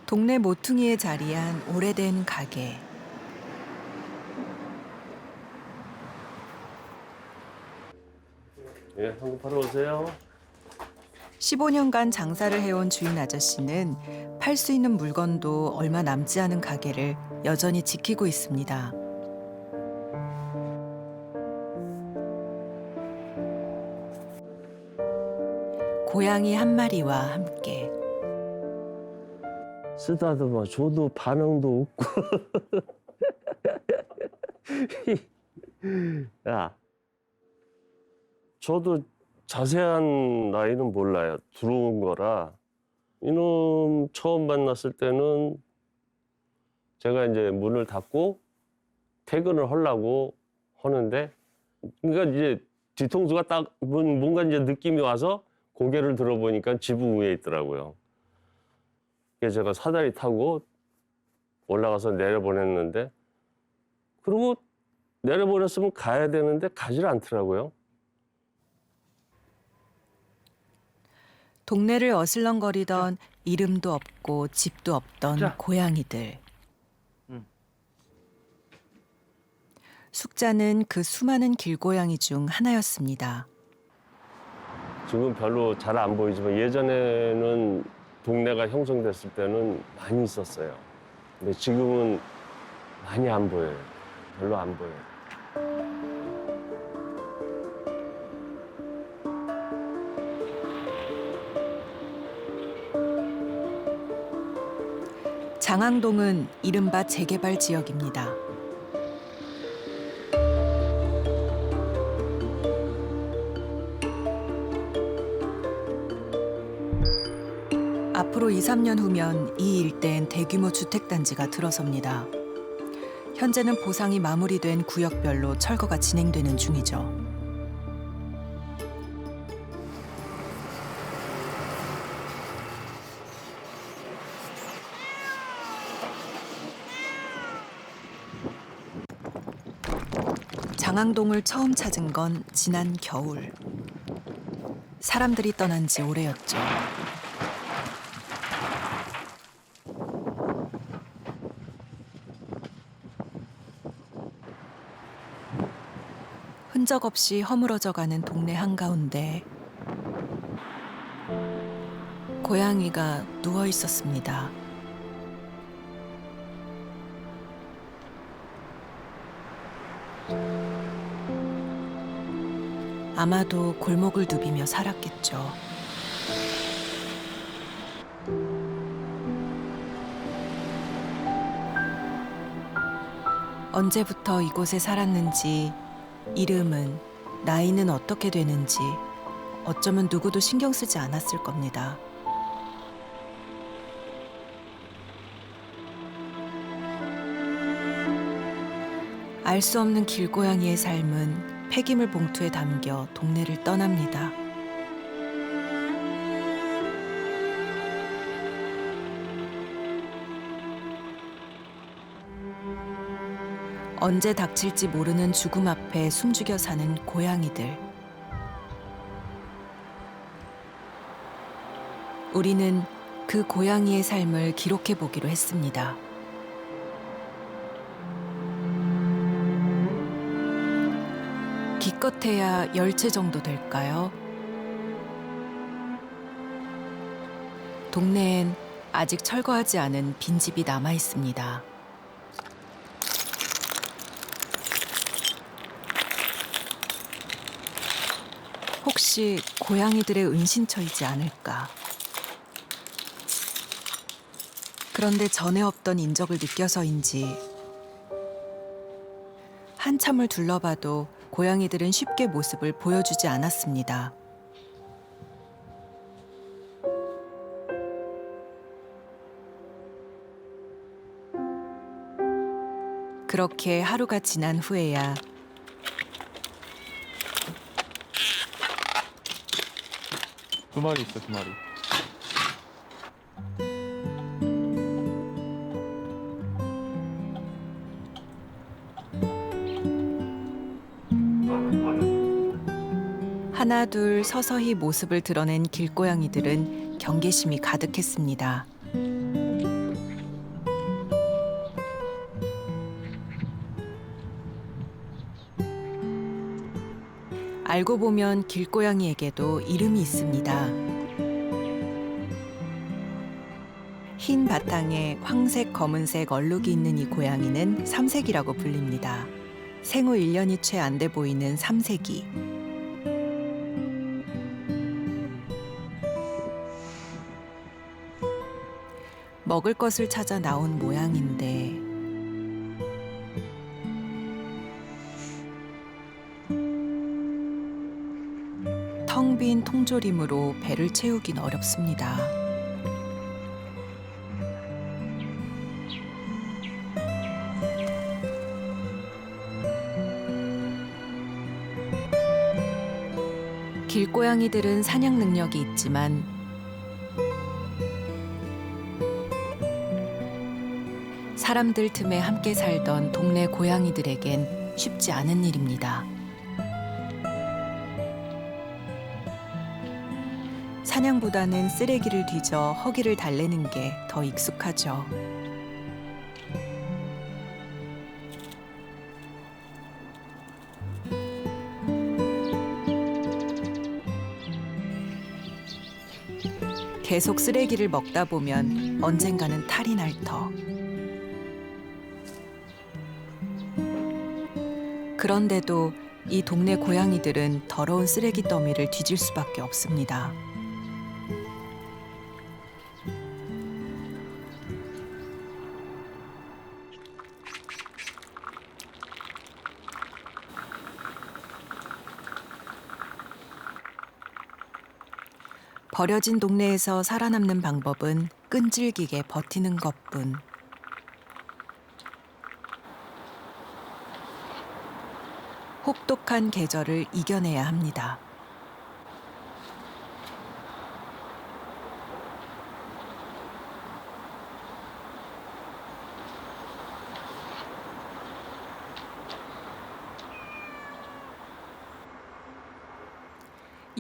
동네 모퉁이에 자리한 오래된 가게. 예, 한번 바로 오세요. 15년간 장사를 해온 주인 아저씨는 팔 수 있는 물건도 얼마 남지 않은 가게를 여전히 지키고 있습니다. 고양이 한 마리와 함께. 쓰다듬어 줘도 반응도 없고. 야, 저도 자세한 나이는 몰라요. 들어온 거라. 이놈 처음 만났을 때는 제가 이제 문을 닫고 퇴근을 하려고 하는데, 그러니까 이제 뒤통수가 딱 뭔가 이제 느낌이 와서 고개를 들어보니까 지붕 위에 있더라고요. 그래서 제가 사다리 타고 올라가서 내려보냈는데, 그리고 내려보냈으면 가야 되는데 가질 않더라고요. 동네를 어슬렁거리던 이름도 없고 집도 없던 자. 고양이들. 응. 숙자는 그 수많은 길고양이 중 하나였습니다. 지금 별로 잘 안 보이지만 예전에는 동네가 형성됐을 때는 많이 있었어요. 근데 지금은 많이 안 보여요. 별로 안 보여요. 장항동은 이른바 재개발 지역입니다. 앞으로 2, 3년 후면 이 일대엔 대규모 주택단지가 들어섭니다. 현재는 보상이 마무리된 구역별로 철거가 진행되는 중이죠. 장항동을 처음 찾은 건 지난 겨울. 사람들이 떠난 지 오래였죠. 흔적 없이 허물어져가는 동네 한가운데 고양이가 누워 있었습니다. 아마도 골목을 누비며 살았겠죠. 언제부터 이곳에 살았는지, 이름은, 나이는 어떻게 되는지 어쩌면 누구도 신경 쓰지 않았을 겁니다. 알 수 없는 길고양이의 삶은 폐기물 봉투에 담겨 동네를 떠납니다. 언제 닥칠지 모르는 죽음 앞에 숨죽여 사는 고양이들. 우리는 그 고양이의 삶을 기록해 보기로 했습니다. 기껏해야 10채 정도 될까요? 동네엔 아직 철거하지 않은 빈집이 남아 있습니다. 혹시 고양이들의 은신처이지 않을까? 그런데 전에 없던 인적을 느껴서인지 한참을 둘러봐도 고양이들은 쉽게 모습을 보여주지 않았습니다. 그렇게 하루가 지난 후에야 두 마리 있어, 두 마리. 하나 둘 서서히 모습을 드러낸 길고양이들은 경계심이 가득했습니다. 알고 보면 길고양이에게도 이름이 있습니다. 흰 바탕에 황색, 검은색 얼룩이 있는 이 고양이는 삼색이라고 불립니다. 생후 1년이 채 안 돼 보이는 삼색이. 먹을 것을 찾아 나온 모양인데 텅 빈 통조림으로 배를 채우긴 어렵습니다. 길고양이들은 사냥 능력이 있지만 사람들 틈에 함께 살던 동네 고양이들에겐 쉽지 않은 일입니다. 사냥보다는 쓰레기를 뒤져 허기를 달래는 게 더 익숙하죠. 계속 쓰레기를 먹다 보면 언젠가는 탈이 날 터. 그런데도 이 동네 고양이들은 더러운 쓰레기 더미를 뒤질 수밖에 없습니다. 버려진 동네에서 살아남는 방법은 끈질기게 버티는 것뿐. 혹독한 계절을 이겨내야 합니다.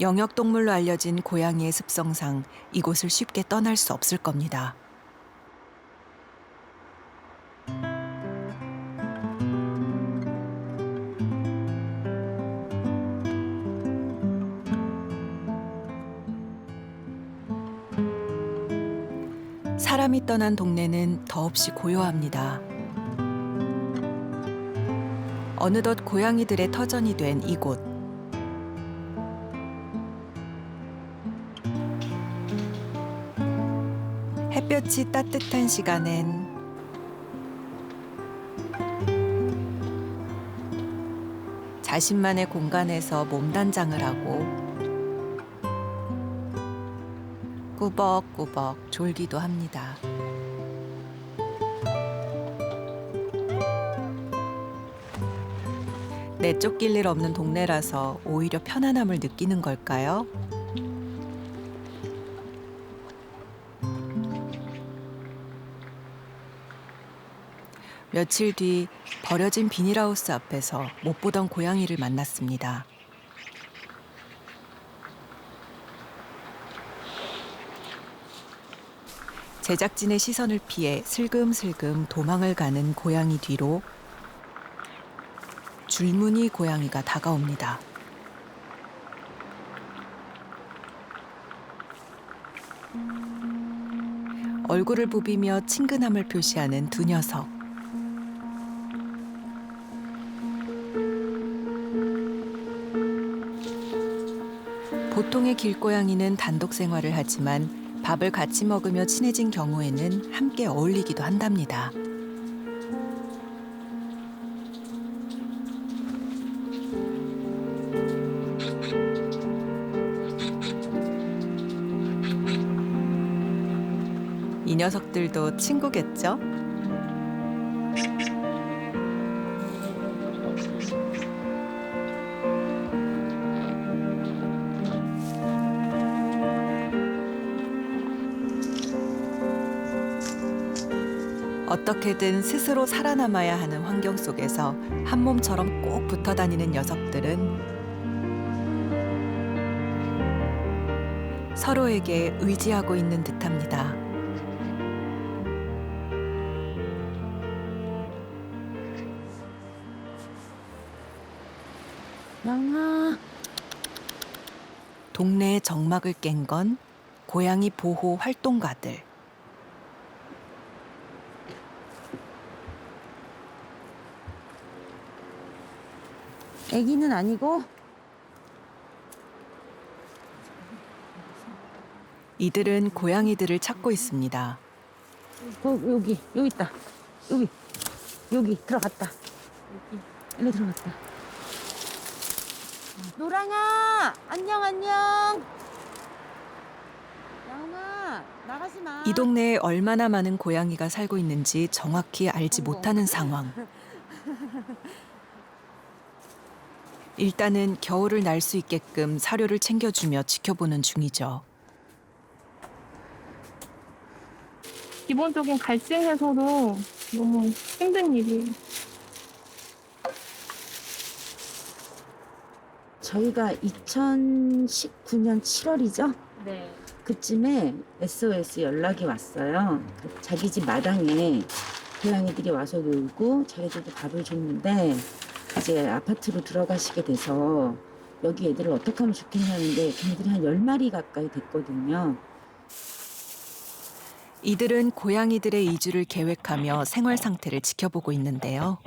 영역동물로 알려진 고양이의 습성상 이곳을 쉽게 떠날 수 없을 겁니다. 사람이 떠난 동네는 더없이 고요합니다. 어느덧 고양이들의 터전이 된 이곳. 햇볕이 따뜻한 시간엔 자신만의 공간에서 몸단장을 하고 꾸벅꾸벅 졸기도 합니다. 내쫓길 일 없는 동네라서 오히려 편안함을 느끼는 걸까요? 며칠 뒤 버려진 비닐하우스 앞에서 못 보던 고양이를 만났습니다. 제작진의 시선을 피해 슬금슬금 도망을 가는 고양이 뒤로 줄무늬 고양이가 다가옵니다. 얼굴을 부비며 친근함을 표시하는 두 녀석. 보통의 길고양이는 단독 생활을 하지만 밥을 같이 먹으며 친해진 경우에는 함께 어울리기도 한답니다. 이 녀석들도 친구겠죠? 어떻게든 스스로 살아남아야 하는 환경 속에서 한 몸처럼 꼭 붙어 다니는 녀석들은 서로에게 의지하고 있는 듯합니다. 낭아, 동네의 정막을 깬 건 고양이 보호 활동가들. 애기는 아니고 이들은 고양이들을 찾고 있습니다. 여기 있다. 여기 들어갔다. 일로 들어갔다. 노랑아 안녕. 야옹아 나가지 마. 이 동네에 얼마나 많은 고양이가 살고 있는지 정확히 알지 못하는 상황. 일단은 겨울을 날 수 있게끔 사료를 챙겨주며 지켜보는 중이죠. 기본적인 갈증 해소도 너무 힘든 일이에요. 저희가 2019년 7월이죠? 네. 그쯤에 SOS 연락이 왔어요. 자기 집 마당에 고양이들이 와서 놀고 자기들도 밥을 줬는데 이제 아파트로 들어가시게 돼서 여기 애들을 어떻게 하면 좋겠냐는데 걔네들이 한 10마리 가까이 됐거든요. 이들은 고양이들의 이주를 계획하며 생활 상태를 지켜보고 있는데요.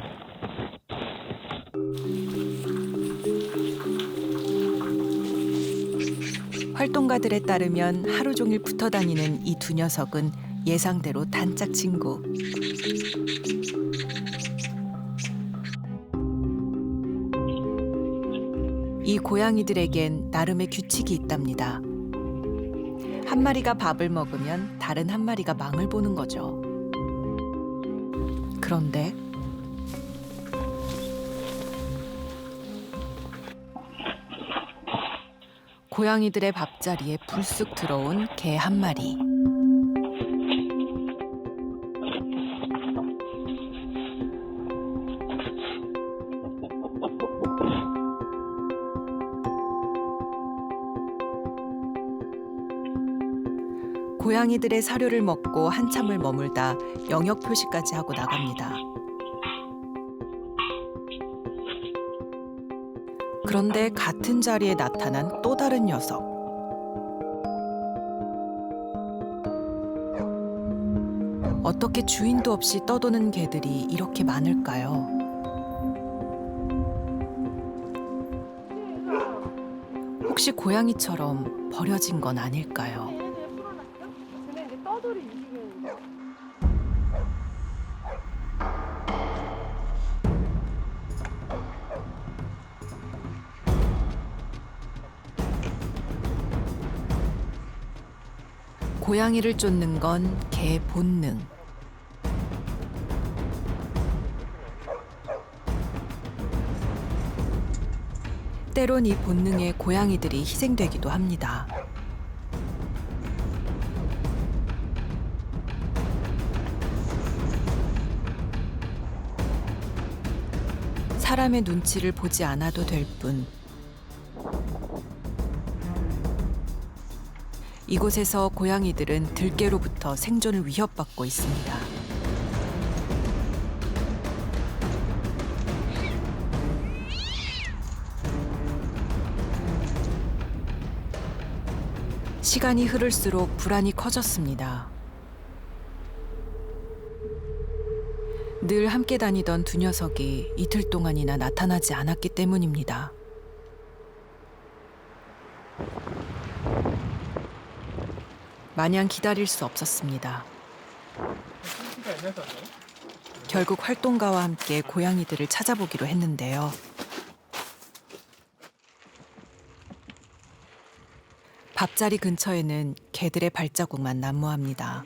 활동가들에 따르면 하루 종일 붙어 다니는 이 두 녀석은 예상대로 단짝 친구. 이 고양이들에겐 나름의 규칙이 있답니다. 한 마리가 밥을 먹으면 다른 한 마리가 망을 보는 거죠. 그런데 고양이들의 밥자리에 불쑥 들어온 개 한 마리. 고양이들의 사료를 먹고 한참을 머물다 영역 표시까지 하고 나갑니다. 그런데 같은 자리에 나타난 또 다른 녀석. 어떻게 주인도 없이 떠도는 개들이 이렇게 많을까요? 혹시 고양이처럼 버려진 건 아닐까요? 고양이를 쫓는 건 개 본능. 때론 이 본능에 고양이들이 희생되기도 합니다. 사람의 눈치를 보지 않아도 될 뿐. 이곳에서 고양이들은 들개로부터 생존을 위협받고 있습니다. 시간이 흐를수록 불안이 커졌습니다. 늘 함께 다니던 두 녀석이 이틀 동안이나 나타나지 않았기 때문입니다. 마냥 기다릴 수 없었습니다. 결국 활동가와 함께 고양이들을 찾아보기로 했는데요. 밥자리 근처에는 개들의 발자국만 난무합니다.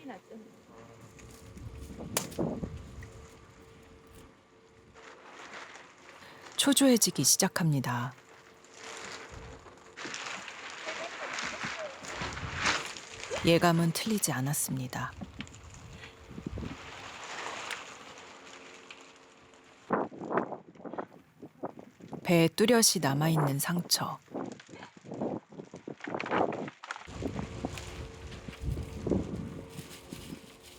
초조해지기 시작합니다. 예감은 틀리지 않았습니다. 배에 뚜렷이 남아있는 상처.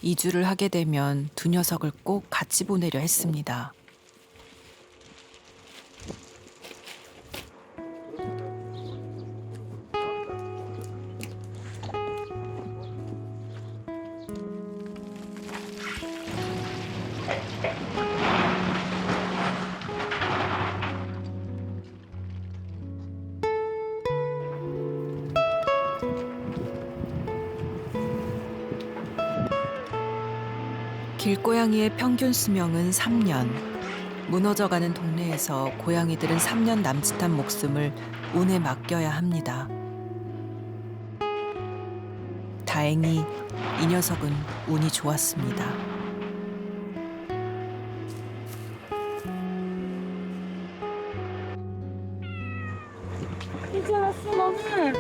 이주를 하게 되면 두 녀석을 꼭 같이 보내려 했습니다. 길고양이의 평균 수명은 3년. 무너져가는 동네에서 고양이들은 3년 남짓한 목숨을 운에 맡겨야 합니다. 다행히 이 녀석은 운이 좋았습니다. 이제 왔어 너는.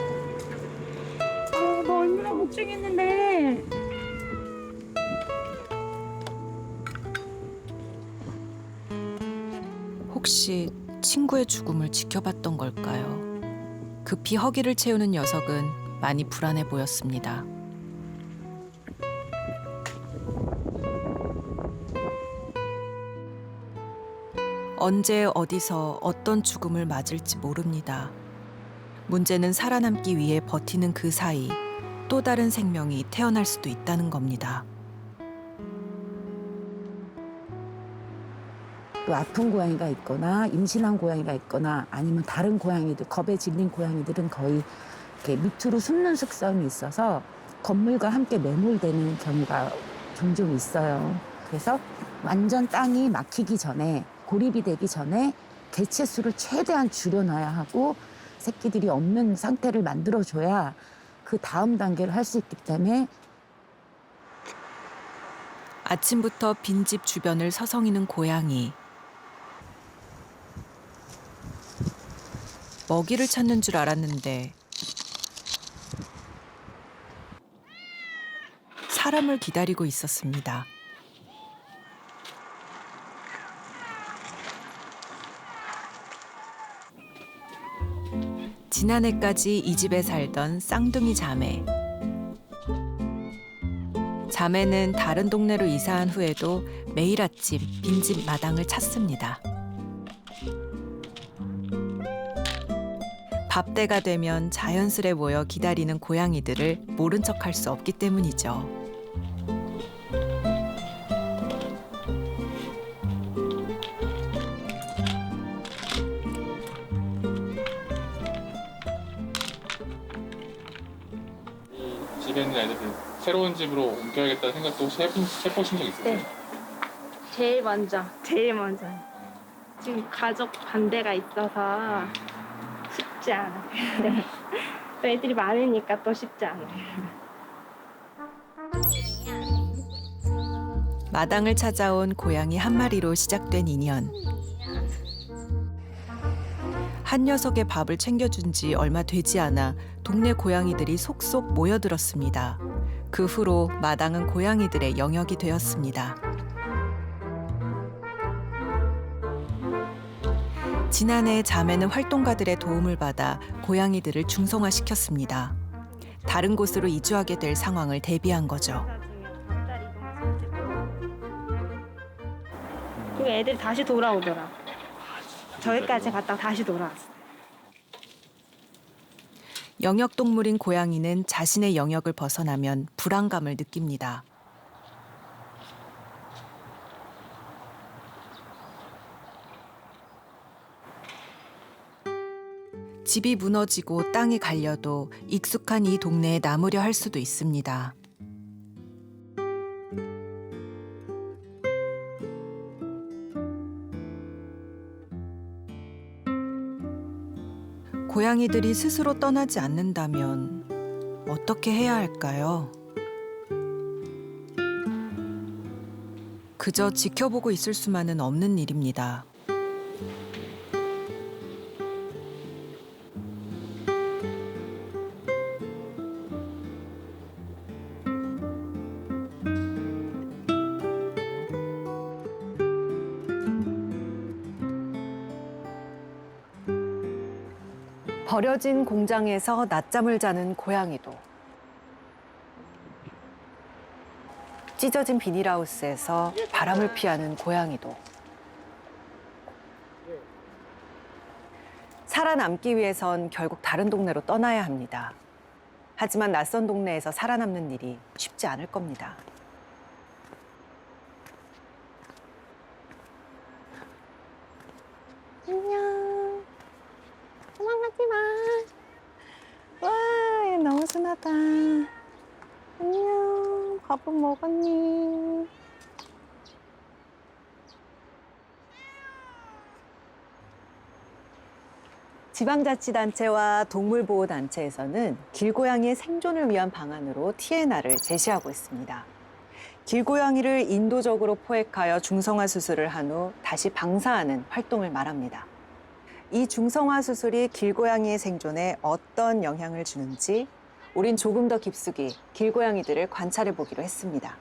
너 얼마나 못생겼는데. 혹시 친구의 죽음을 지켜봤던 걸까요? 급히 허기를 채우는 녀석은 많이 불안해 보였습니다. 언제 어디서 어떤 죽음을 맞을지 모릅니다. 문제는 살아남기 위해 버티는 그 사이 또 다른 생명이 태어날 수도 있다는 겁니다. 또 아픈 고양이가 있거나 임신한 고양이가 있거나 아니면 다른 고양이들, 겁에 질린 고양이들은 거의 이렇게 밑으로 숨는 습성이 있어서 건물과 함께 매몰되는 경우가 종종 있어요. 그래서 완전 땅이 막히기 전에, 고립이 되기 전에 개체수를 최대한 줄여놔야 하고 새끼들이 없는 상태를 만들어줘야 그 다음 단계를 할 수 있기 때문에 아침부터 빈집 주변을 서성이는 고양이. 먹이를 찾는 줄 알았는데 사람을 기다리고 있었습니다. 지난해까지 이 집에 살던 쌍둥이 자매. 자매는 다른 동네로 이사한 후에도 매일 아침 빈집 마당을 찾습니다. 밥때가 되면 자연스레 모여 기다리는 고양이들을 모른 척할 수 없기 때문이죠. 집에 있는 애들 새로운 집으로 옮겨야겠다는 생각도 혹시 해보신 적 있으세요? 네. 제일 먼저. 지금 가족 반대가 있어서 쉽지 않아요. 네. 또 애들이 많으니까 또 쉽지 않아요. 마당을 찾아온 고양이 한 마리로 시작된 인연. 한 녀석의 밥을 챙겨준 지 얼마 되지 않아 동네 고양이들이 속속 모여들었습니다. 그 후로 마당은 고양이들의 영역이 되었습니다. 지난해 자매는 활동가들의 도움을 받아 고양이들을 중성화시켰습니다. 다른 곳으로 이주하게 될 상황을 대비한 거죠. 그 애들이 다시 돌아오더라. 저기까지 갔다가 다시 돌아왔어. 영역동물인 고양이는 자신의 영역을 벗어나면 불안감을 느낍니다. 집이 무너지고 땅이 갈려도 익숙한 이 동네에 남으려 할 수도 있습니다. 고양이들이 스스로 떠나지 않는다면 어떻게 해야 할까요? 그저 지켜보고 있을 수만은 없는 일입니다. 버려진 공장에서 낮잠을 자는 고양이도, 찢어진 비닐하우스에서 바람을 피하는 고양이도, 살아남기 위해선 결국 다른 동네로 떠나야 합니다. 하지만 낯선 동네에서 살아남는 일이 쉽지 않을 겁니다. 안녕. 도망가지 마. 와, 얘 너무 순하다. 안녕. 밥은 먹었니? 지방자치단체와 동물보호단체에서는 길고양이의 생존을 위한 방안으로 TNR을 제시하고 있습니다. 길고양이를 인도적으로 포획하여 중성화 수술을 한 후 다시 방사하는 활동을 말합니다. 이 중성화 수술이 길고양이의 생존에 어떤 영향을 주는지 우린 조금 더 깊숙이 길고양이들을 관찰해 보기로 했습니다.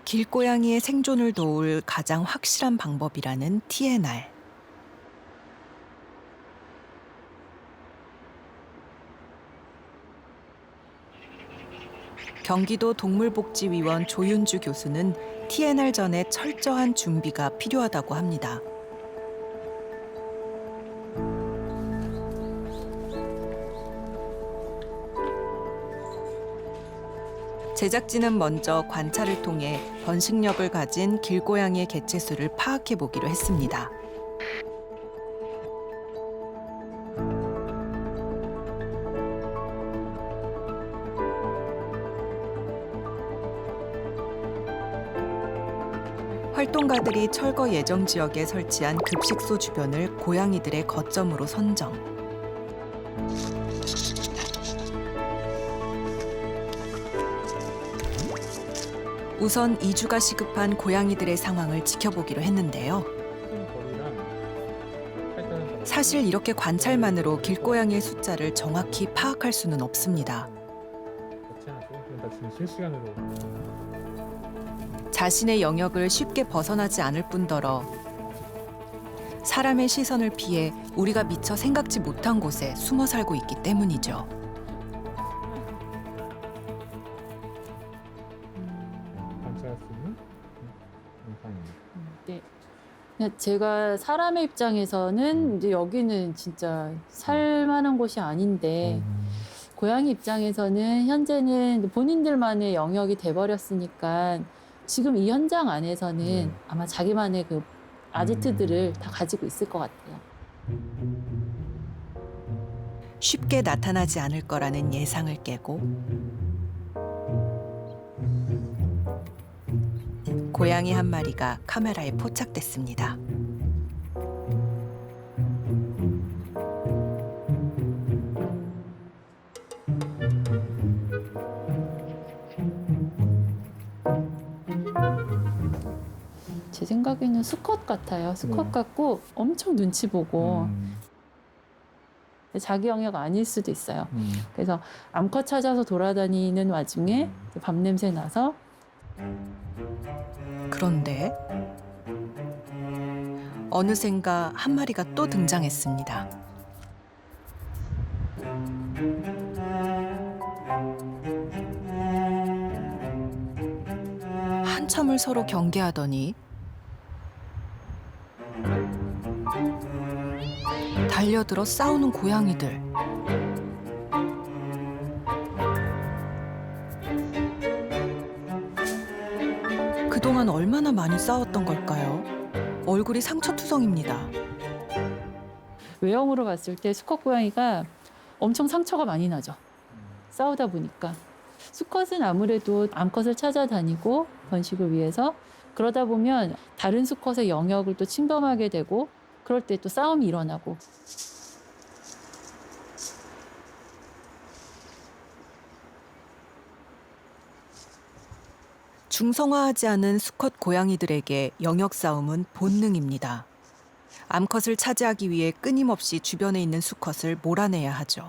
길고양이의 생존을 도울 가장 확실한 방법이라는 TNR. 경기도 동물복지위원 조윤주 교수는 TNR 전에 철저한 준비가 필요하다고 합니다. 제작진은 먼저 관찰을 통해 번식력을 가진 길고양이의 개체수를 파악해 보기로 했습니다. 활동가들이 철거 예정 지역에 설치한 급식소 주변을 고양이들의 거점으로 선정. 우선 이주가 시급한 고양이들의 상황을 지켜보기로 했는데요. 사실 이렇게 관찰만으로 길고양이의 숫자를 정확히 파악할 수는 없습니다. 자신의 영역을 쉽게 벗어나지 않을 뿐더러 사람의 시선을 피해 우리가 미처 생각지 못한 곳에 숨어 살고 있기 때문이죠. 관찰할 수 있는 영상입니다. 네. 그냥 제가 사람의 입장에서는 이제 여기는 진짜 살만한 곳이 아닌데 고양이 입장에서는 현재는 본인들만의 영역이 돼버렸으니까 지금 이 현장 안에서는 아마 자기만의 그 아지트들을 다 가지고 있을 것 같아요. 쉽게 나타나지 않을 거라는 예상을 깨고 고양이 한 마리가 카메라에 포착됐습니다. 제 생각에는 수컷 같아요. 수컷 같고 엄청 눈치 보고 자기 영역 아닐 수도 있어요. 그래서 암컷 찾아서 돌아다니는 와중에 밥 냄새 나서 그런데 어느샌가 한 마리가 또 등장했습니다. 한참을 서로 경계하더니 달려들어 싸우는 고양이들. 그동안 얼마나 많이 싸웠던 걸까요? 얼굴이 상처투성입니다. 외형으로 봤을 때 수컷 고양이가 엄청 상처가 많이 나죠. 싸우다 보니까. 수컷은 아무래도 암컷을 찾아다니고 번식을 위해서 그러다 보면 다른 수컷의 영역을 또 침범하게 되고 그럴 때 또 싸움이 일어나고. 중성화하지 않은 수컷 고양이들에게 영역 싸움은 본능입니다. 암컷을 차지하기 위해 끊임없이 주변에 있는 수컷을 몰아내야 하죠.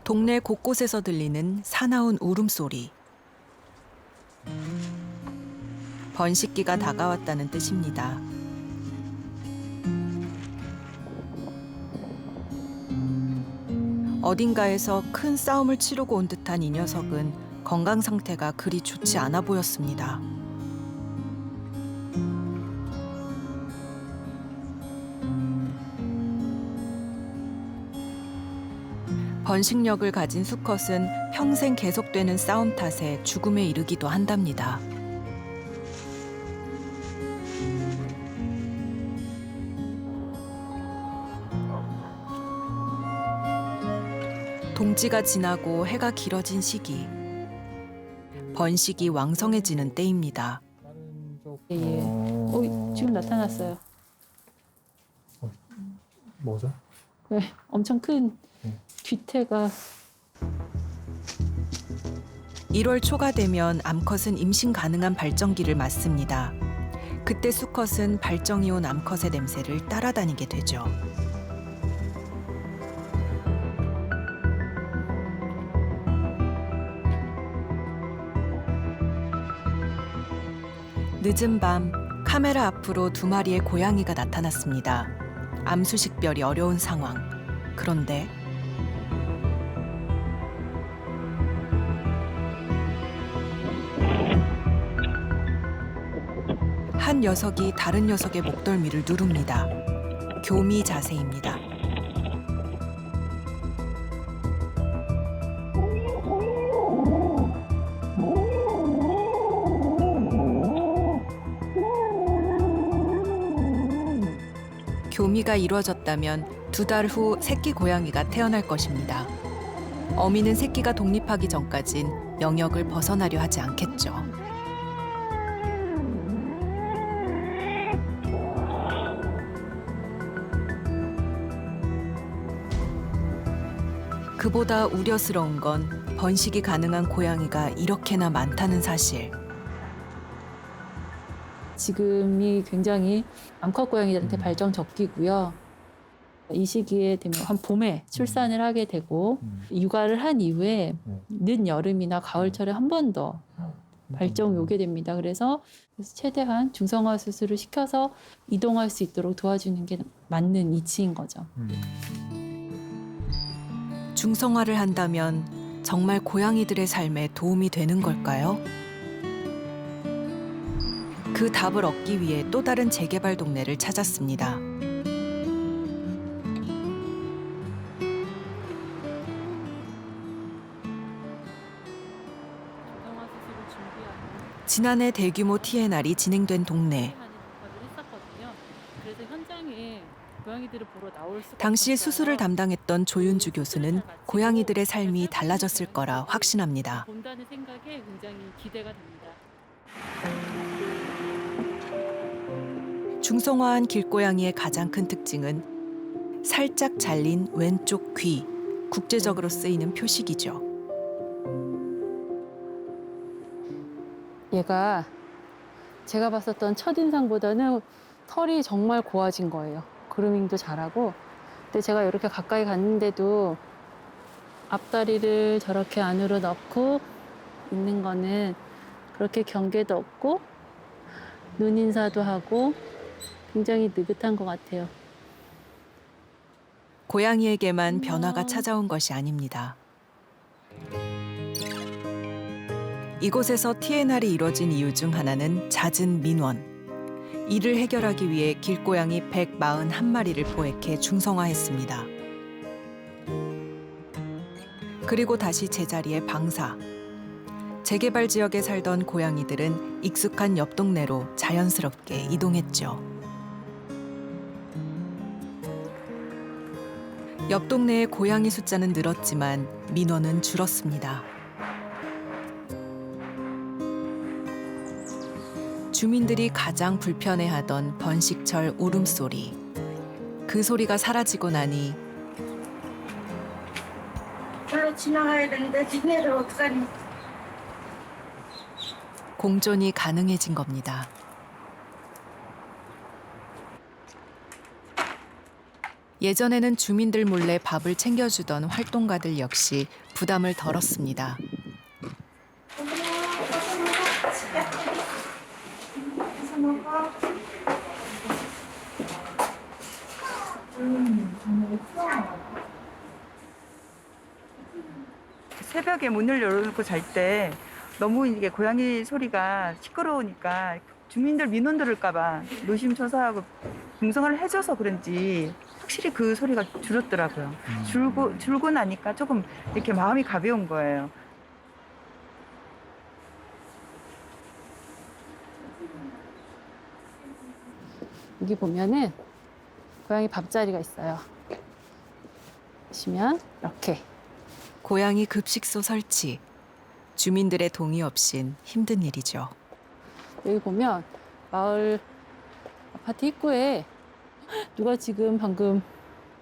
동네 곳곳에서 들리는 사나운 울음소리. 번식기가 다가왔다는 뜻입니다. 어딘가에서 큰 싸움을 치르고 온 듯한 이 녀석은 건강 상태가 그리 좋지 않아 보였습니다. 번식력을 가진 수컷은 평생 계속되는 싸움 탓에 죽음에 이르기도 한답니다. 동지가 지나고 해가 길어진 시기. 번식이 왕성해지는 때입니다. 다른 쪽 예, 예. 지금 나타났어요. 뭐죠? 네, 엄청 큰 귀태가 1월 초가 되면 암컷은 임신 가능한 발정기를 맞습니다. 그때 수컷은 발정이 온 암컷의 냄새를 따라다니게 되죠. 늦은 밤 카메라 앞으로 2마리의 고양이가 나타났습니다. 암수식별이 어려운 상황. 그런데 한 녀석이 다른 녀석의 목덜미를 누릅니다. 교미 자세입니다. 교미가 이루어졌다면 2달 후 새끼 고양이가 태어날 것입니다. 어미는 새끼가 독립하기 전까진 영역을 벗어나려 하지 않겠죠. 그보다 우려스러운 건 번식이 가능한 고양이가 이렇게나 많다는 사실. 지금이 굉장히 암컷 고양이들한테 발정 적기고요. 이 시기에 되면 한 봄에 출산을 하게 되고 육아를 한 이후에 늦 여름이나 가을철에 한 번 더 발정이 오게 됩니다. 그래서 최대한 중성화 수술을 시켜서 이동할 수 있도록 도와주는 게 맞는 이치인 거죠. 중성화를 한다면 정말 고양이들의 삶에 도움이 되는 걸까요? 그 답을 얻기 위해 또 다른 재개발 동네를 찾았습니다. 지난해 대규모 TNR이 진행된 동네. 당시 수술을 담당했던 조윤주 교수는 고양이들의 삶이 달라졌을 거라 확신합니다. 본다는 생각에 굉장히 기대가 됩니다. 중성화한 길고양이의 가장 큰 특징은 살짝 잘린 왼쪽 귀, 국제적으로 쓰이는 표식이죠. 얘가 제가 봤었던 첫인상보다는 털이 정말 고와진 거예요. 그루밍도 잘하고. 근데 제가 이렇게 가까이 갔는데도 앞다리를 저렇게 안으로 넣고 있는 거는 그렇게 경계도 없고 눈인사도 하고 굉장히 느긋한 것 같아요. 고양이에게만 변화가 찾아온 것이 아닙니다. 이곳에서 TNR이 이뤄진 이유 중 하나는 잦은 민원. 이를 해결하기 위해 길고양이 141마리를 포획해 중성화했습니다. 그리고 다시 제자리에 방사. 재개발 지역에 살던 고양이들은 익숙한 옆 동네로 자연스럽게 이동했죠. 옆 동네의 고양이 숫자는 늘었지만 민원은 줄었습니다. 주민들이 가장 불편해하던 번식철 울음소리. 그 소리가 사라지고 나니 별로 지나가야 되는데 지내를 어떡하니. 공존이 가능해진 겁니다. 예전에는 주민들 몰래 밥을 챙겨주던 활동가들 역시 부담을 덜었습니다. 새벽에 문을 열어놓고 잘 때 너무 이게 고양이 소리가 시끄러우니까 주민들 민원 들을까봐 노심초사하고 중성화를 해줘서 그런지 확실히 그 소리가 줄었더라고요. 줄고 나니까 조금 이렇게 마음이 가벼운 거예요. 여기 보면은 고양이 밥자리가 있어요. 보시면 이렇게 고양이 급식소 설치. 주민들의 동의 없인 힘든 일이죠. 여기 보면 마을 아파트 입구에 누가 지금 방금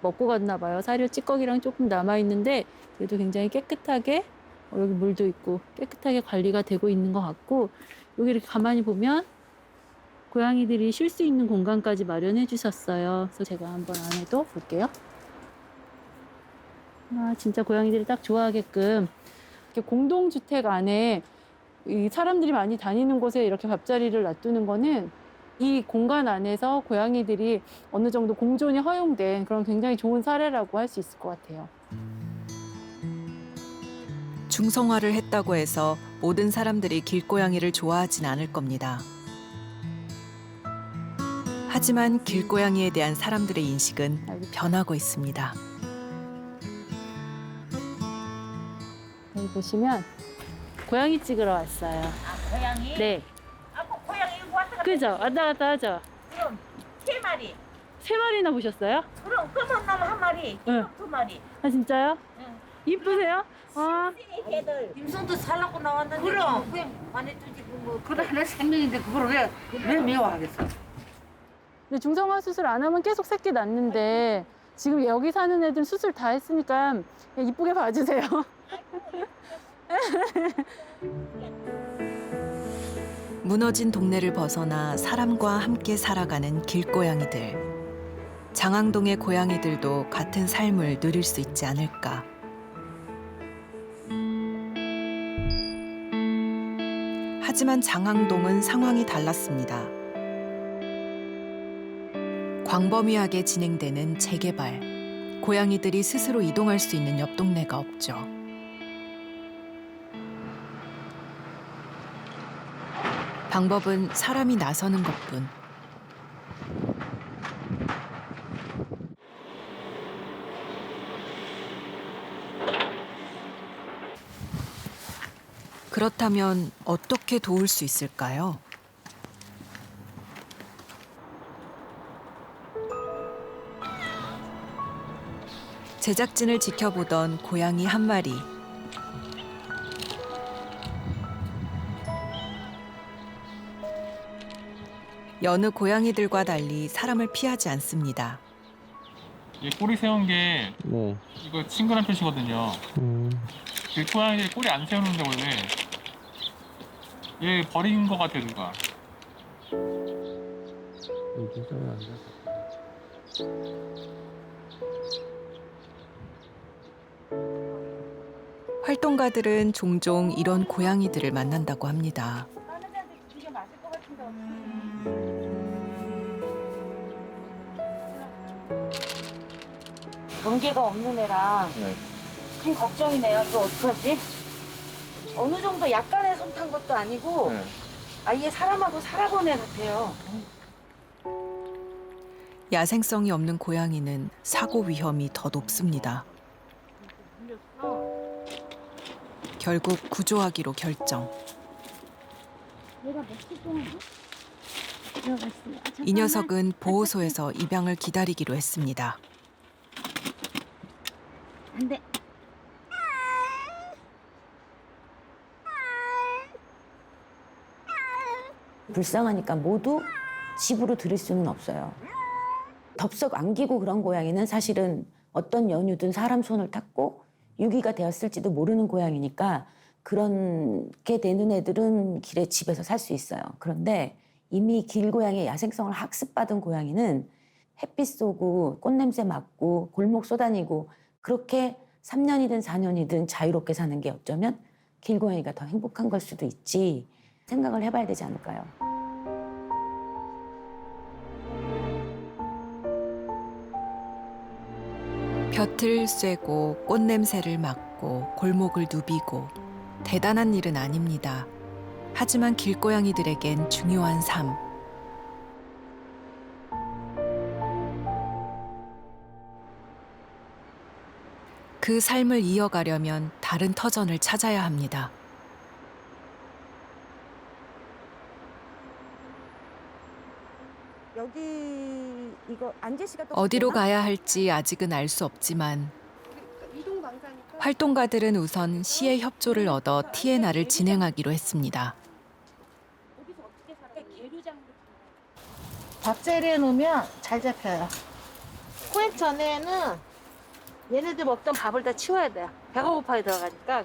먹고 갔나 봐요. 사료 찌꺼기랑 조금 남아 있는데 그래도 굉장히 깨끗하게 여기 물도 있고 깨끗하게 관리가 되고 있는 것 같고 여기 이렇게 가만히 보면 고양이들이 쉴 수 있는 공간까지 마련해 주셨어요. 그래서 제가 한번 안에도 볼게요. 아, 진짜 고양이들이 딱 좋아하게끔 이렇게 공동주택 안에 이 사람들이 많이 다니는 곳에 이렇게 밥자리를 놔두는 거는 이 공간 안에서 고양이들이 어느 정도 공존이 허용된 그런 굉장히 좋은 사례라고 할 수 있을 것 같아요. 중성화를 했다고 해서 모든 사람들이 길고양이를 좋아하진 않을 겁니다. 하지만 길고양이에 대한 사람들의 인식은 변하고 있습니다. 여기 보시면 고양이 찍으러 왔어요. 고양이? 네. 고양이 이거 왔다 갔다 그죠? 왔다 갔다 하죠? 그럼 3마리. 3마리나 보셨어요? 그럼 검은 놈 1마리, 응. 2마리. 아, 진짜요? 응. 이쁘세요? 아, 개들. 임선도 살라고 나왔는데 그럼. 그냥 안에 두지 뭐 그래 하나 생명인데 그걸 왜 미워하겠어? 근데 중성화 수술 안 하면 계속 새끼 낳는데 지금 여기 사는 애들 수술 다 했으니까 그냥 이쁘게 봐주세요. 무너진 동네를 벗어나 사람과 함께 살아가는 길고양이들. 장항동의 고양이들도 같은 삶을 누릴 수 있지 않을까. 하지만 장항동은 상황이 달랐습니다. 광범위하게 진행되는 재개발. 고양이들이 스스로 이동할 수 있는 옆 동네가 없죠. 방법은 사람이 나서는 것뿐. 그렇다면 어떻게 도울 수 있을까요? 제작진을 지켜보던 고양이 한 마리. 여느 고양이들과 달리 사람을 피하지 않습니다. 얘 꼬리 세운 게 네. 이거 친근한 표시거든요. 길고양이들이 꼬리 안 세우는데 원래 얘 버린 거 같아 누가. 활동가들은 종종 이런 고양이들을 만난다고 합니다. 경계가 없는 애랑 네. 큰 걱정이네요. 이거 어떡하지? 어느 정도 약간의 손 탄 것도 아니고 네. 아예 사람하고 살아본 애 같아요. 야생성이 없는 고양이는 사고 위험이 더 높습니다. 결국 구조하기로 결정. 이 녀석은 보호소에서 입양을 기다리기로 했습니다. 안 돼. 불쌍하니까 모두 집으로 들일 수는 없어요. 덥석 안기고 그런 고양이는 사실은 어떤 연유든 사람 손을 탔고 유기가 되었을지도 모르는 고양이니까 그렇게 되는 애들은 길에 집에서 살 수 있어요. 그런데 이미 길고양이의 야생성을 학습받은 고양이는 햇빛 쏘고 꽃냄새 맡고 골목 쏘다니고 그렇게 3년이든 4년이든 자유롭게 사는 게 어쩌면 길고양이가 더 행복한 걸 수도 있지 생각을 해봐야 되지 않을까요? 볕을 쐬고 꽃냄새를 맡고 골목을 누비고 대단한 일은 아닙니다. 하지만 길고양이들에겐 중요한 삶. 그 삶을 이어가려면 다른 터전을 찾아야 합니다. 여기 이거 안재 씨가 또 어디로 가야 할지 아직은 알 수 없지만 이동 강사니까 활동가들은 우선 시의 협조를 얻어 TNR을 진행하기로 했습니다. 밥자리에 놓으면 잘 잡혀요. 포획 전에는 얘네들 먹던 밥을 다 치워야 돼요. 배가 고파에 들어가니까.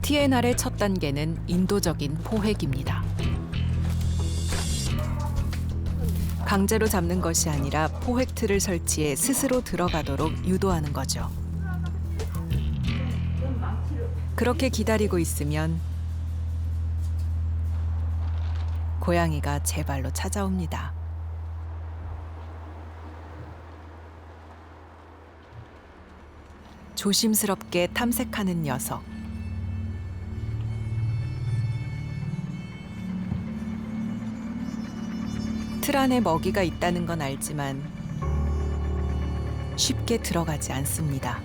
TNR의 첫 단계는 인도적인 포획입니다. 강제로 잡는 것이 아니라 포획 틀을 설치해 스스로 들어가도록 유도하는 거죠. 그렇게 기다리고 있으면 고양이가 제 발로 찾아옵니다. 조심스럽게 탐색하는 녀석. 틀 안에 먹이가 있다는 건 알지만 쉽게 들어가지 않습니다.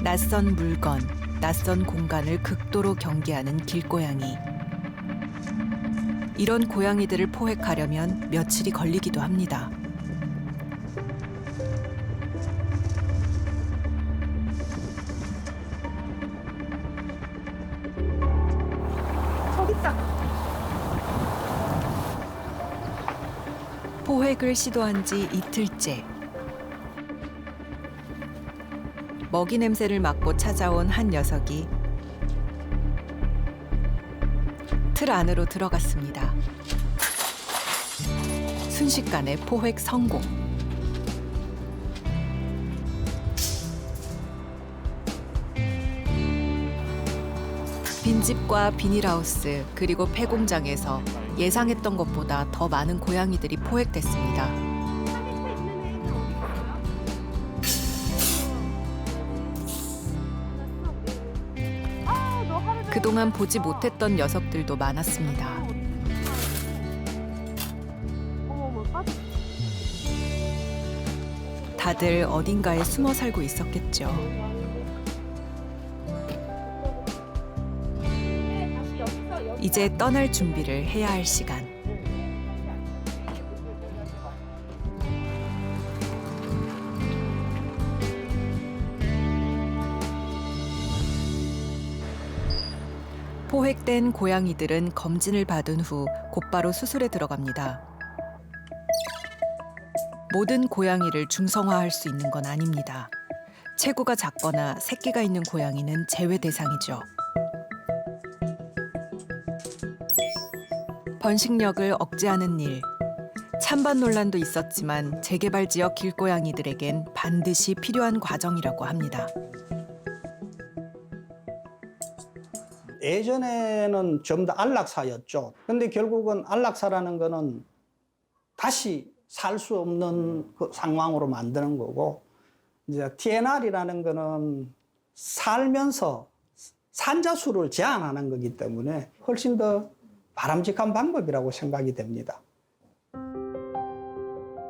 낯선 물건, 낯선 공간을 극도로 경계하는 길고양이. 이런 고양이들을 포획하려면 며칠이 걸리기도 합니다. 저기 있다. 포획을 시도한 지 이틀째. 먹이 냄새를 맡고 찾아온 한 녀석이 틀 안으로 들어갔습니다. 순식간에 포획 성공. 빈집과 비닐하우스 그리고 폐공장에서 예상했던 것보다 더 많은 고양이들이 포획됐습니다. 그동안 보지 못했던 녀석들도 많았습니다. 다들 어딘가에 숨어 살고 있었겠죠. 이제 떠날 준비를 해야 할 시간. 포획된 고양이들은 검진을 받은 후 곧바로 수술에 들어갑니다. 모든 고양이를 중성화할 수 있는 건 아닙니다. 체구가 작거나 새끼가 있는 고양이는 제외 대상이죠. 번식력을 억제하는 일. 찬반 논란도 있었지만 재개발 지역 길고양이들에겐 반드시 필요한 과정이라고 합니다. 예전에는 전부 다 안락사였죠. 근데 결국은 안락사라는 거는 다시 살 수 없는 그 상황으로 만드는 거고, 이제 TNR이라는 거는 살면서 산자 수를 제한하는 거기 때문에 훨씬 더 바람직한 방법이라고 생각이 됩니다.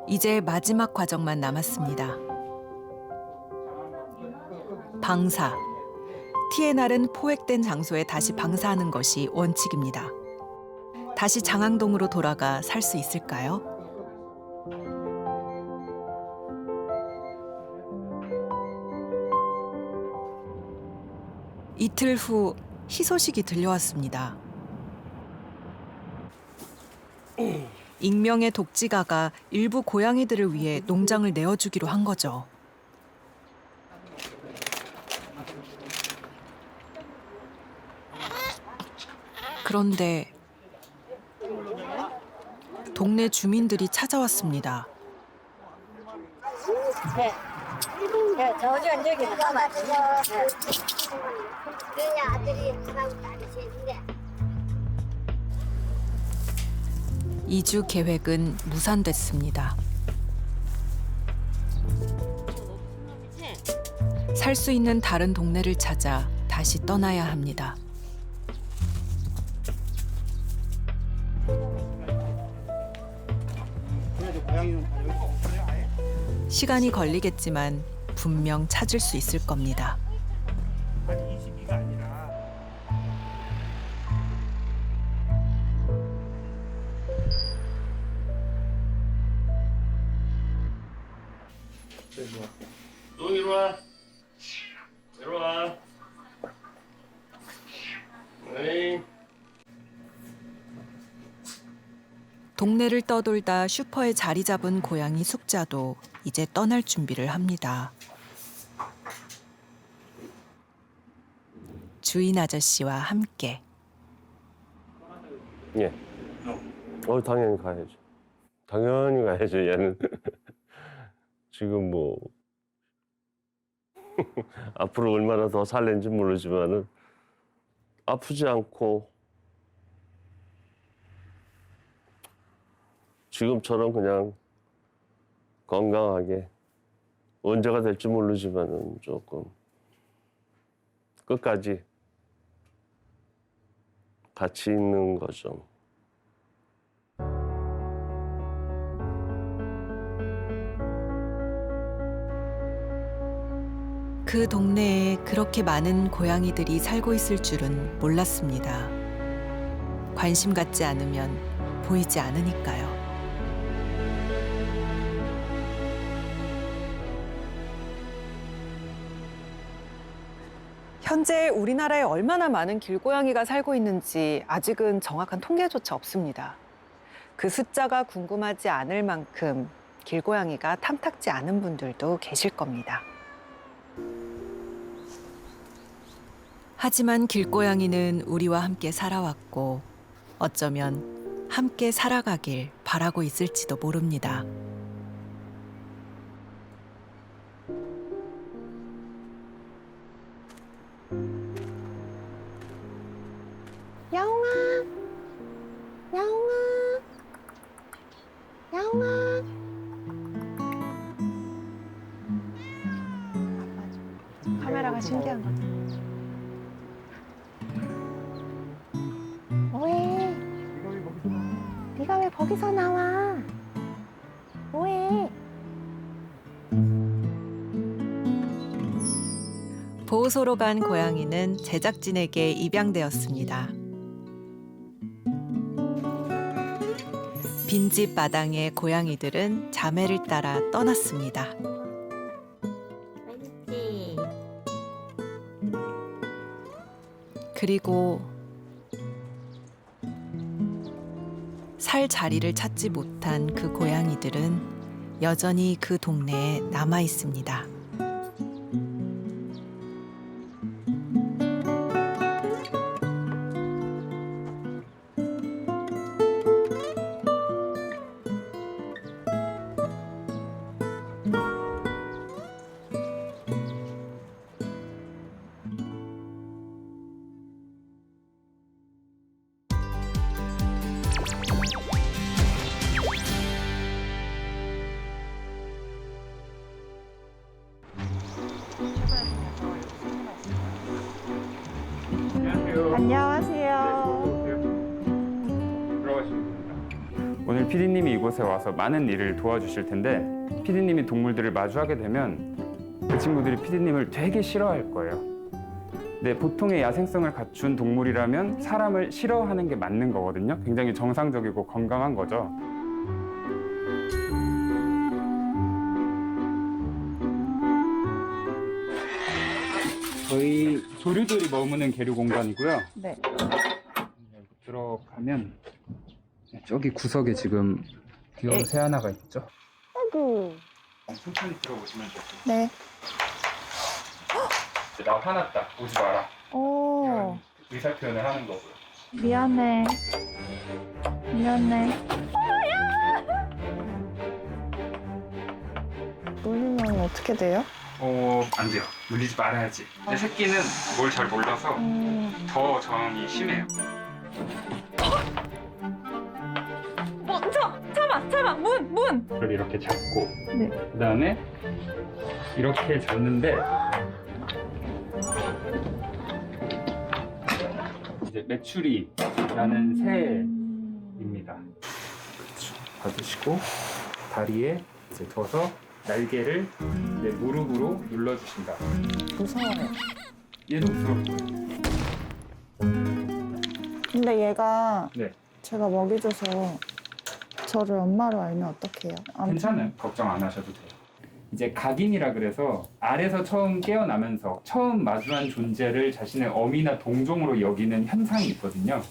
이제 마지막 과정만 남았습니다. 방사. TNR은 포획된 장소에 다시 방사하는 것이 원칙입니다. 다시 장항동으로 돌아가 살 수 있을까요? 이틀 후 희소식이 들려왔습니다. 익명의 독지가가 일부 고양이들을 위해 농장을 내어주기로 한 거죠. 그런데 동네 주민들이 찾아왔습니다. 저전 저기 나가봤어요. 그냥 아들이 하나도 안 쉬는데. 이주 계획은 무산됐습니다. 살 수 있는 다른 동네를 찾아 다시 떠나야 합니다. 시간이 걸리겠지만 분명 찾을 수 있을 겁니다. 또 이리 와. 이리 와. 에이. 동네를 떠돌다 슈퍼에 자리 잡은 고양이 숙자도 이제 떠날 준비를 합니다. 주인 아저씨와 함께. 예. 당연히 가야죠. 당연히 가야죠, 얘는. 지금 뭐, 앞으로 얼마나 더 살는지 모르지만은, 아프지 않고, 지금처럼 그냥 건강하게, 언제가 될지 모르지만은 조금, 끝까지 같이 있는 거죠. 그 동네에 그렇게 많은 고양이들이 살고 있을 줄은 몰랐습니다. 관심 갖지 않으면 보이지 않으니까요. 현재 우리나라에 얼마나 많은 길고양이가 살고 있는지 아직은 정확한 통계조차 없습니다. 그 숫자가 궁금하지 않을 만큼 길고양이가 탐탁지 않은 분들도 계실 겁니다. 하지만 길고양이는 우리와 함께 살아왔고 어쩌면 함께 살아가길 바라고 있을지도 모릅니다. 야옹아, 야옹아, 야옹아. 카메라가 신기한 거죠. 뭐해? 네가 왜 거기서 나와? 뭐해? 보호소로 간 고양이는 제작진에게 입양되었습니다. 빈집 마당에 고양이들은 자매를 따라 떠났습니다. 그리고 살 자리를 찾지 못한 그 고양이들은 여전히 그 동네에 남아 있습니다. 안녕하세요. 들어가시면 됩니다. 오늘 PD님이 이곳에 와서 많은 일을 도와주실 텐데 PD님이 동물들을 마주하게 되면 그 친구들이 PD님을 되게 싫어할 거예요. 네, 보통의 야생성을 갖춘 동물이라면 사람을 싫어하는 게 맞는 거거든요. 굉장히 정상적이고 건강한 거죠. 저희 조류들이 머무는 계류 공간이고요. 네. 들어가면 저기 구석에 지금 귀여운 새 하나가 있죠. 아이고. 천천히 들어오시면 돼요. 네. 나 화났다. 오지 마라. 오. 의사 표현을 하는 거고요. 미안해. 미안해. 놀리면 어떻게 돼요? 안 돼요. 물리지 말아야지. 근데 새끼는 뭘 잘 몰라서 더 저항이 심해요. 잠깐만, 문! 그걸 이렇게 잡고, 네. 그 다음에 이렇게 잡는데, 이제 메추리라는 새입니다. 그렇죠. 받으시고, 다리에 이제 둬서 날개를 이제 무릎으로 눌러주신다. 무서워요. 얘도 무서워요. 근데 얘가 네. 제가 먹이줘서 저를 엄마로 알면 어떡해요? 괜찮아요. 걱정 안 하셔도 돼요. 이제 각인이라 그래서 알에서 처음 깨어나면서 처음 마주한 존재를 자신의 어미나 동종으로 여기는 현상이 있거든요.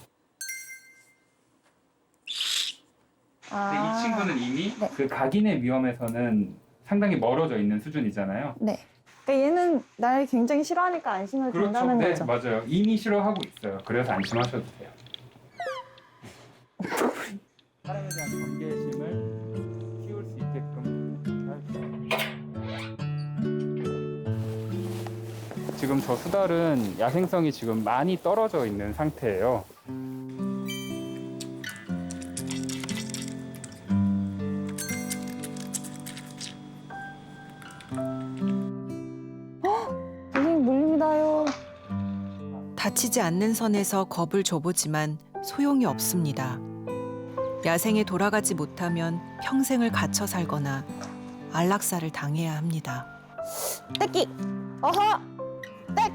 근데 이 친구는 이미 그 각인의 위험에서는 상당히 멀어져 있는 수준이잖아요. 네. 그러니까 얘는 날 굉장히 싫어하니까 안심을 그렇죠. 준다는 네, 거죠. 맞아요. 이미 싫어하고 있어요. 그래서 안심하셔도 돼요. 사람에 대한 경계심을 키울 수 있게끔 할게요. 지금 저 수달은 야생성이 지금 많이 떨어져 있는 상태예요. 선생님 물립니다요. 다치지 않는 선에서 겁을 줘보지만 소용이 없습니다. 야생에 돌아가지 못하면 평생을 갇혀 살거나 안락사를 당해야 합니다. 떼끼! 어허! 떼!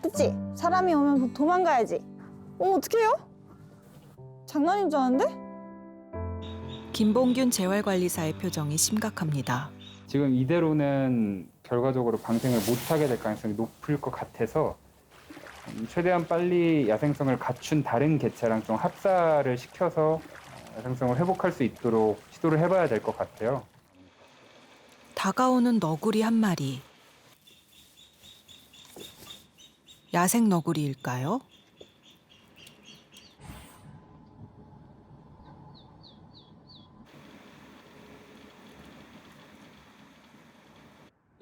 그치? 사람이 오면 도망가야지. 어떡해요? 장난인 줄 아는데? 김봉균 재활관리사의 표정이 심각합니다. 지금 이대로는 결과적으로 방생을 못하게 될 가능성이 높을 것 같아서 최대한 빨리 야생성을 갖춘 다른 개체랑 좀 합사를 시켜서 야생성을 회복할 수 있도록 시도를 해봐야 될 것 같아요. 다가오는 너구리 한 마리. 야생 너구리일까요?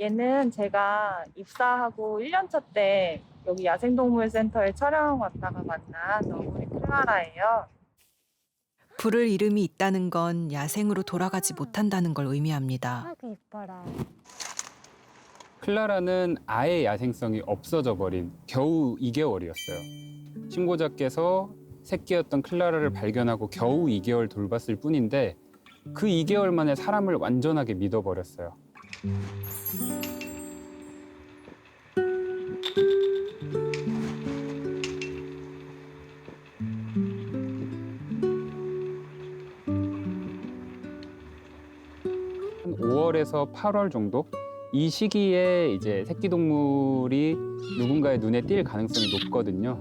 얘는 제가 입사하고 1년차 때 여기 야생동물센터에 촬영 왔다가 만난 너구리 클라라예요. 부를 이름이 있다는 건 야생으로 돌아가지 못한다는 걸 의미합니다. 아그 이뻐라. 클라라는 아예 야생성이 없어져 버린 겨우 2개월이었어요. 신고자께서 새끼였던 클라라를 발견하고 겨우 2개월 돌봤을 뿐인데 그 2개월 만에 사람을 완전하게 믿어버렸어요. 한 5월에서 8월 정도? 이 시기에 이제 새끼 동물이 누군가의 눈에 띌 가능성이 높거든요.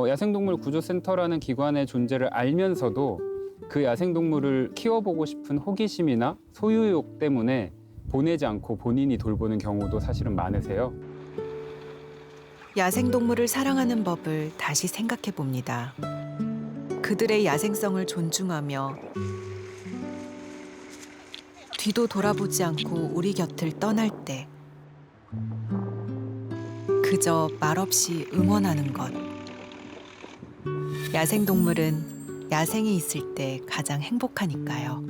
야생동물 구조센터라는 기관의 존재를 알면서도 그 야생동물을 키워보고 싶은 호기심이나 소유욕 때문에 보내지 않고 본인이 돌보는 경우도 사실은 많으세요. 야생동물을 사랑하는 법을 다시 생각해 봅니다. 그들의 야생성을 존중하며 뒤도 돌아보지 않고 우리 곁을 떠날 때 그저 말없이 응원하는 것. 야생동물은 야생에 있을 때 가장 행복하니까요.